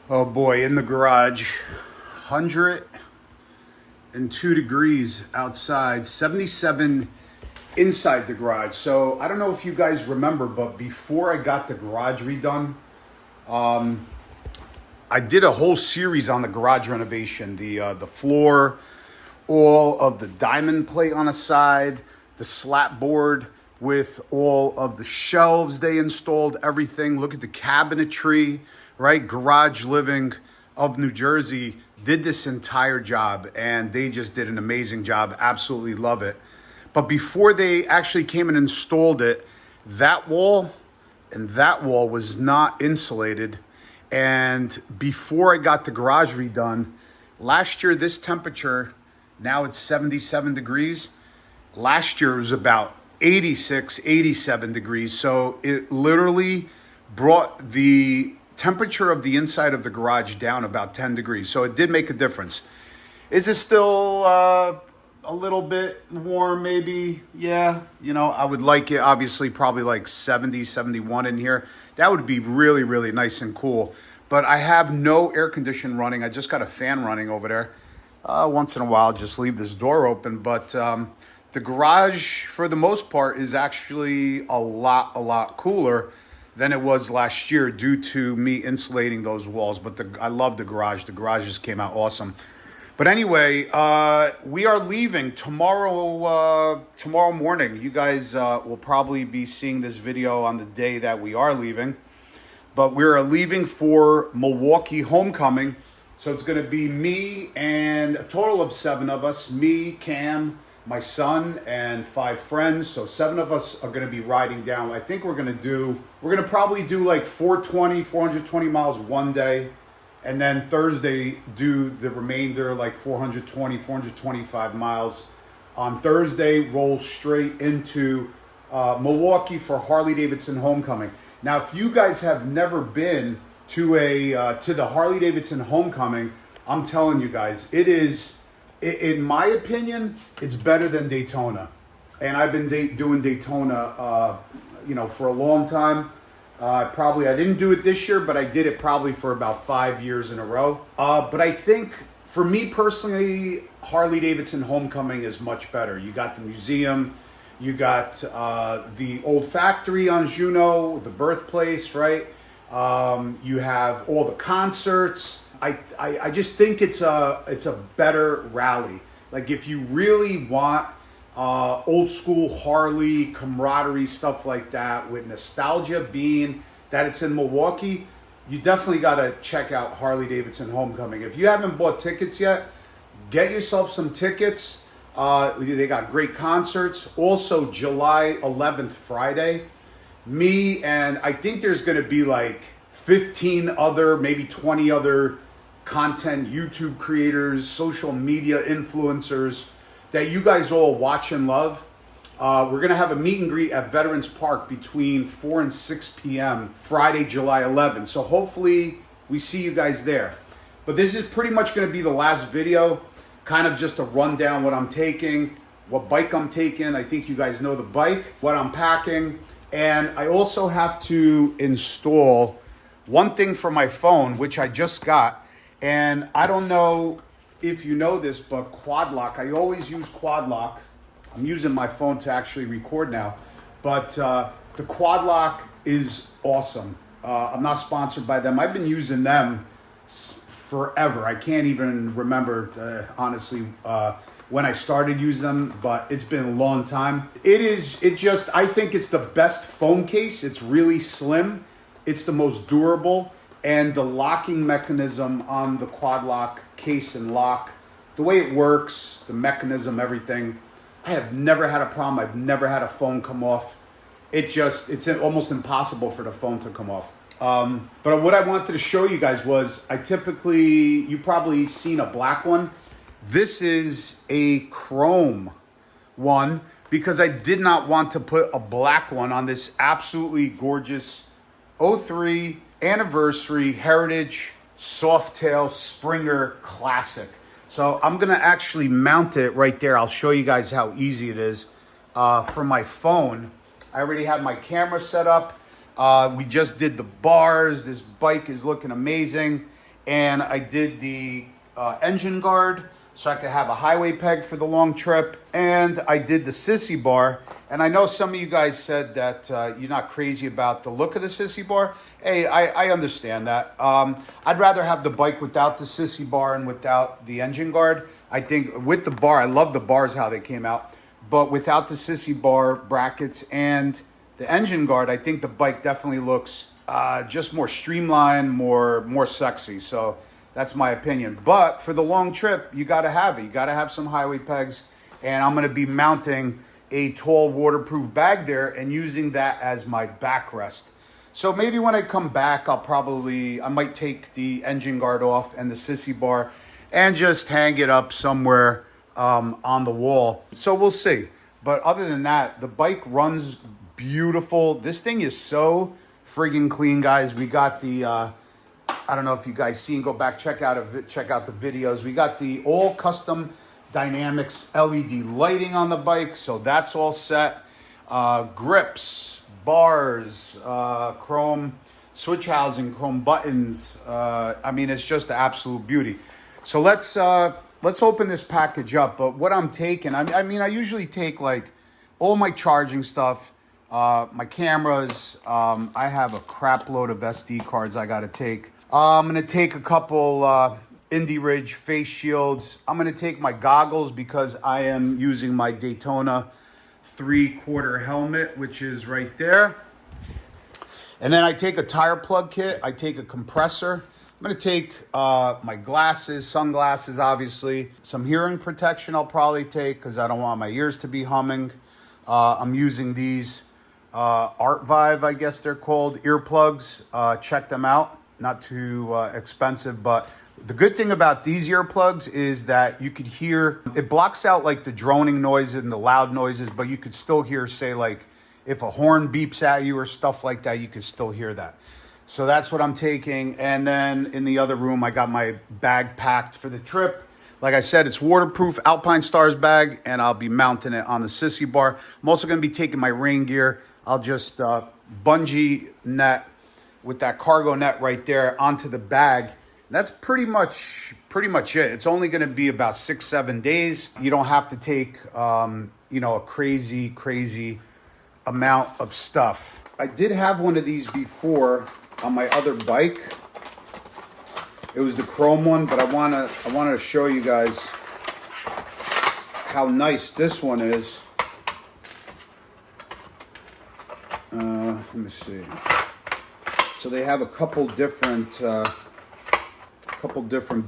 Oh boy, in the garage, 102 degrees outside, 77 inside the garage. So I don't know if you guys remember, but before I got the garage redone, I did a whole series on the garage renovation. The floor, all of the diamond plate on the side, the slat board with all of the shelves they installed, everything. Look at the cabinetry, right? Garage Living of New Jersey did this entire job, and they just did an amazing job. Absolutely love it. But before they actually came and installed it, that wall and that wall was not insulated. And before I got the garage redone, last year this temperature, now it's 77 degrees. Last year it was about 86, 87 degrees. So it literally brought the temperature of the inside of the garage down about 10 degrees. So it did make a difference. Is it still a little bit warm maybe? Yeah, you know, I would like it obviously probably like 70, 71 in here. That would be really, really nice and cool. But I have no air conditioning running. I just got a fan running over there. Once in a while, just leave this door open. But the garage, for the most part, is actually a lot cooler than it was last year due to me insulating those walls. But I love the garage. The garage just came out awesome. But anyway, we are leaving tomorrow morning. You guys will probably be seeing this video on the day that we are leaving. But we're leaving for Milwaukee homecoming. So it's going to be me and a total of 7 of us. Me, Cam, my son, and 5 friends. So 7 of us are going to be riding down. I think we're going to probably do like 420 miles one day. And then Thursday, do the remainder, like 425 miles. On Thursday, roll straight into Milwaukee for Harley-Davidson homecoming. Now, if you guys have never been to the Harley-Davidson homecoming, I'm telling you guys, it is, in my opinion, it's better than Daytona. And I've been doing Daytona, for a long time. I didn't do it this year, but I did it probably for about 5 years in a row. But I think, for me personally, Harley-Davidson homecoming is much better. You got the museum, you got the old factory on Juneau, the birthplace, right? You have all the concerts. I just think it's a better rally. Like if you really want old school Harley camaraderie, stuff like that, with nostalgia being that it's in Milwaukee, you definitely got to check out Harley-Davidson homecoming. If you haven't bought tickets yet, get yourself some tickets. They got great concerts. Also, July 11th, Friday, me and I think there's going to be like 15 other, maybe 20 other content YouTube creators, social media influencers that you guys all watch and love. We're going to have a meet and greet at Veterans Park between 4 and 6 p.m. Friday, July 11th. So hopefully we see you guys there. But this is pretty much going to be the last video. Kind of just a rundown what I'm taking, what bike I'm taking. I think you guys know the bike, what I'm packing. And I also have to install one thing for my phone, which I just got. And I don't know if you know this, but quad lock, I always use quad lock. I'm using my phone to actually record now. But the quad lock is awesome. I'm not sponsored by them. I've been using them forever. I can't even remember, honestly, when I started using them, but it's been a long time. I think it's the best phone case. It's really slim. It's the most durable, and the locking mechanism on the quad lock case and lock, the way it works, the mechanism, everything, I have never had a problem. I've never had a phone come off. It's almost impossible for the phone to come off. But what I wanted to show you guys was, you probably seen a black one. This is a chrome one because I did not want to put a black one on this absolutely gorgeous 03 anniversary Heritage Softail Springer Classic. So I'm gonna actually mount it right there. I'll show you guys how easy it is from my phone. I already have my camera set up. We just did the bars. This bike is looking amazing. and I did the engine guard so I could have a highway peg for the long trip, and I did the sissy bar. And I know some of you guys said that you're not crazy about the look of the sissy bar. Hey, I understand that. I'd rather have the bike without the sissy bar and without the engine guard. I think with the bar, I love the bars, how they came out, but without the sissy bar brackets and the engine guard, I think the bike definitely looks just more streamlined, more sexy. So that's my opinion. But for the long trip, you got to have it. You got to have some highway pegs. And I'm going to be mounting a tall waterproof bag there and using that as my backrest. So maybe when I come back, I might take the engine guard off and the sissy bar and just hang it up somewhere on the wall. So we'll see. But other than that, the bike runs beautiful. This thing is so friggin' clean, guys. We got the I don't know if you guys seen, go back, check out the videos. We got the all custom Dynamics LED lighting on the bike, so that's all set. Grips, bars, chrome switch housing, chrome buttons. I mean, it's just an absolute beauty. So let's open this package up. But what I'm taking, I mean, I usually take like all my charging stuff, my cameras. I have a crap load of SD cards I got to take. I'm going to take a couple Indy Ridge face shields. I'm going to take my goggles because I am using my Daytona 3/4 helmet, which is right there. And then I take a tire plug kit. I take a compressor. I'm going to take my glasses, sunglasses, obviously. Some hearing protection I'll probably take because I don't want my ears to be humming. I'm using these Art Vive, I guess they're called, earplugs. Check them out. Not too expensive, but the good thing about these earplugs is that you could hear, it blocks out like the droning noise and the loud noises, but you could still hear, say, like if a horn beeps at you or stuff like that, you could still hear that. So that's what I'm taking. And then in the other room, I got my bag packed for the trip. Like I said, it's waterproof Alpine Stars bag, and I'll be mounting it on the sissy bar. I'm also going to be taking my rain gear. I'll just bungee net with that cargo net right there onto the bag. That's pretty much it. It's only going to be about 6-7 days. You don't have to take a crazy amount of stuff. I did have one of these before on my other bike. It was the chrome one, but I wanted to show you guys how nice this one is. Let me see. So they have a couple different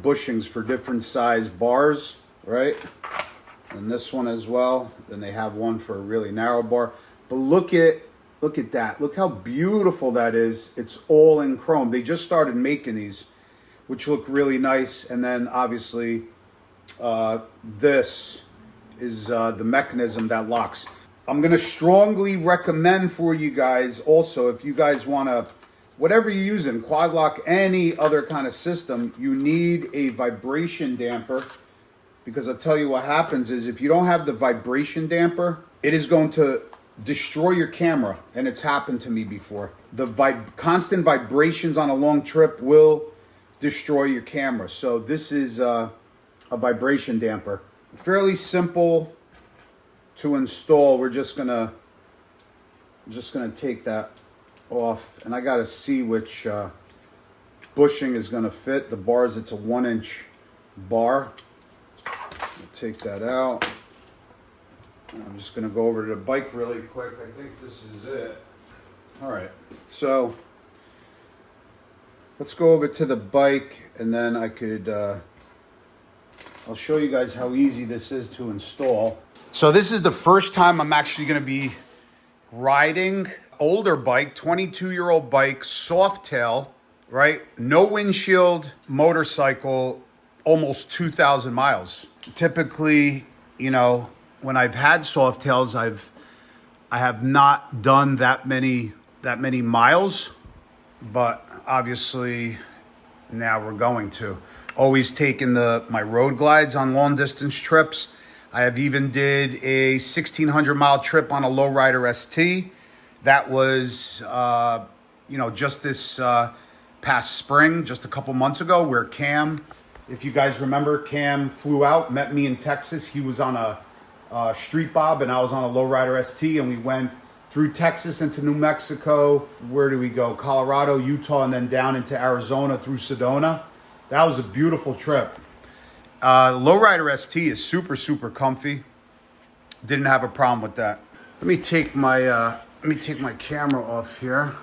bushings for different size bars, right? And this one as well. Then they have one for a really narrow bar. But look at that. Look how beautiful that is. It's all in chrome. They just started making these, which look really nice. And then obviously this is the mechanism that locks. I'm going to strongly recommend for you guys also, if you guys want to, whatever you're using, quad lock, any other kind of system, you need a vibration damper, because I'll tell you what happens is if you don't have the vibration damper, it is going to destroy your camera, and it's happened to me before. The constant vibrations on a long trip will destroy your camera. So this is a vibration damper. Fairly simple to install. We're just gonna take that off, and I gotta see which bushing is gonna fit. The bars, it's a 1-inch bar. I'll take that out. And I'm just gonna go over to the bike really quick. I think this is it. All right, so let's go over to the bike, and then I could I'll show you guys how easy this is to install. So this is the first time I'm actually gonna be riding older bike, 22-year-old bike, soft tail, right? No windshield, motorcycle, almost 2,000 miles. Typically, you know, when I've had soft tails, I have not done that many miles, but obviously now we're going to. Always taking my road glides on long distance trips. I have even did a 1,600 mile trip on a lowrider ST. That was, just this past spring, just a couple months ago, where Cam, if you guys remember, Cam flew out, met me in Texas. He was on a street bob and I was on a lowrider ST, and we went through Texas into New Mexico. Where do we go? Colorado, Utah, and then down into Arizona through Sedona. That was a beautiful trip. Lowrider ST is super, super comfy. Didn't have a problem with that. Let me take my camera off here.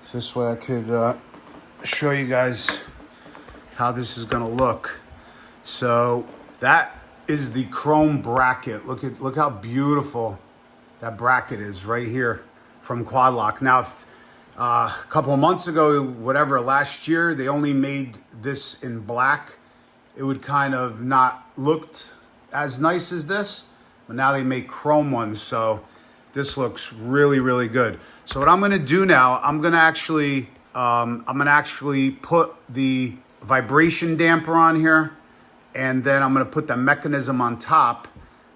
So this way I could show you guys how this is gonna look. So that is the chrome bracket. Look how beautiful that bracket is right here from Quad Lock. Now, if, a couple of months ago, whatever, last year, they only made this in black, it would kind of not looked as nice as this, but now they make chrome ones, so this looks really, really good. So what I'm gonna do now, I'm gonna actually put the vibration damper on here, and then I'm gonna put the mechanism on top.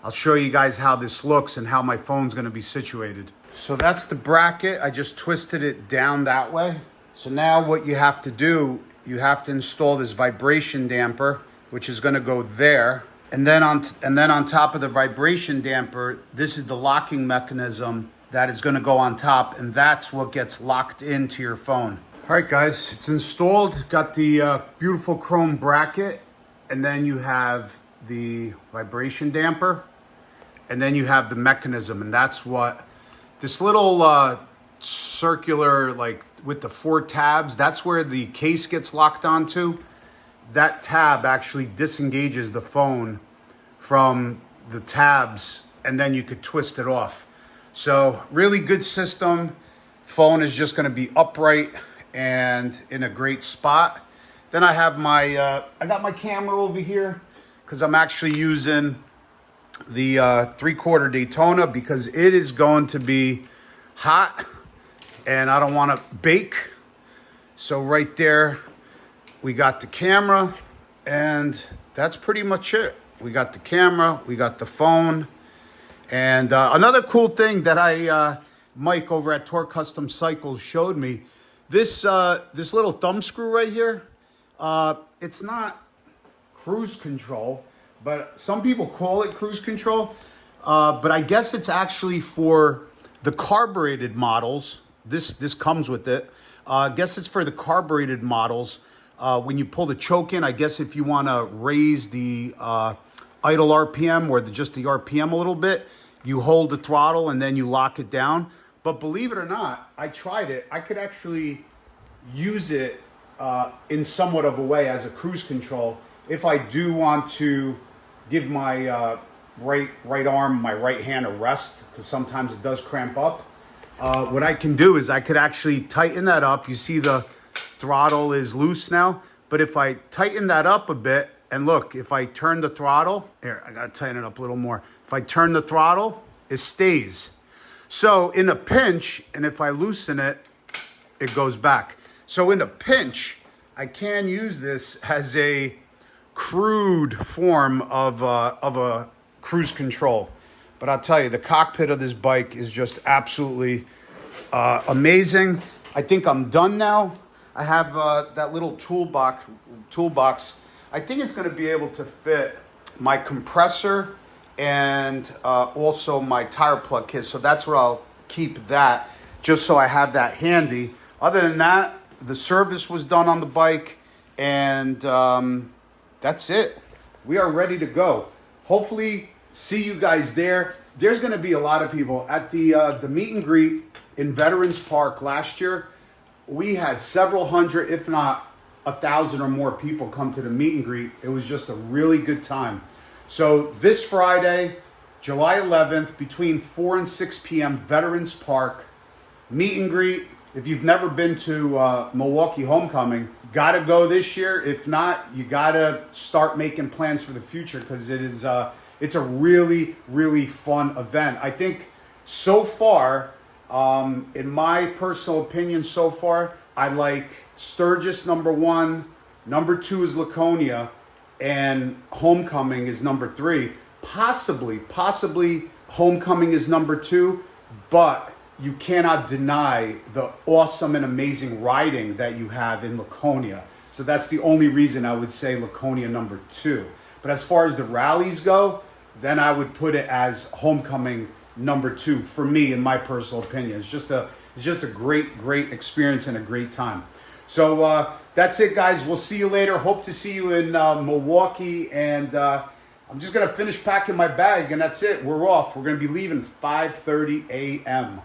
I'll show you guys how this looks and how my phone's gonna be situated. So that's the bracket. I just twisted it down that way. So now what you have to do, you have to install this vibration damper, which is gonna go there. And then on top of the vibration damper, this is the locking mechanism that is gonna go on top, and that's what gets locked into your phone. All right, guys, it's installed. Got the beautiful chrome bracket, and then you have the vibration damper, and then you have the mechanism, and that's what this little circular, like with the 4 tabs, that's where the case gets locked onto. That tab actually disengages the phone from the tabs, and then you could twist it off. So really good system. Phone is just gonna be upright and in a great spot. Then I have my, I got my camera over here because I'm actually using the 3/4 Daytona because it is going to be hot and I don't want to bake. So right there, we got the camera, and that's pretty much it. We got the camera, we got the phone. And another cool thing that Mike over at Torque Custom Cycles showed me, this little thumb screw right here, it's not cruise control, but some people call it cruise control. But I guess it's actually for the carbureted models. This comes with it. I guess it's for the carbureted models. When you pull the choke in, I guess if you want to raise the idle RPM or just the RPM a little bit, you hold the throttle and then you lock it down. But believe it or not, I tried it. I could actually use it in somewhat of a way as a cruise control if I do want to give my right arm, my right hand a rest, because sometimes it does cramp up. What I can do is I could actually tighten that up. You see the throttle is loose now, but if I tighten that up a bit, and look, if I turn the throttle, here, I gotta tighten it up a little more. If I turn the throttle, it stays. So in a pinch, and if I loosen it, it goes back. So in a pinch, I can use this as a crude form of a cruise control. But I'll tell you, the cockpit of this bike is just absolutely amazing. I think I'm done now. I have that little toolbox. I think it's going to be able to fit my compressor and also my tire plug kit. So that's where I'll keep that, just so I have that handy. Other than that, the service was done on the bike, and that's it. We are ready to go. Hopefully, see you guys there. There's going to be a lot of people at the meet and greet in Veterans Park last year. We had several hundred, if not 1,000 or more people come to the meet and greet. It was just a really good time. So this Friday, July 11th, between 4 and 6 p.m., Veterans Park, meet and greet. If you've never been to Milwaukee Homecoming, gotta go this year. If not, you gotta start making plans for the future, because it's a really, really fun event. I think so far, in my personal opinion so far, I like Sturgis #1, #2 is Laconia, and Homecoming is #3. Possibly Homecoming is #2, but you cannot deny the awesome and amazing riding that you have in Laconia. So that's the only reason I would say Laconia number 2. But as far as the rallies go, then I would put it as Homecoming number 2 for me, in my personal opinion. It's just a great experience and a great time. So that's it, guys. We'll see you later. Hope to see you in Milwaukee. And I'm just going to finish packing my bag, and that's it. We're off. We're going to be leaving 5:30 a.m.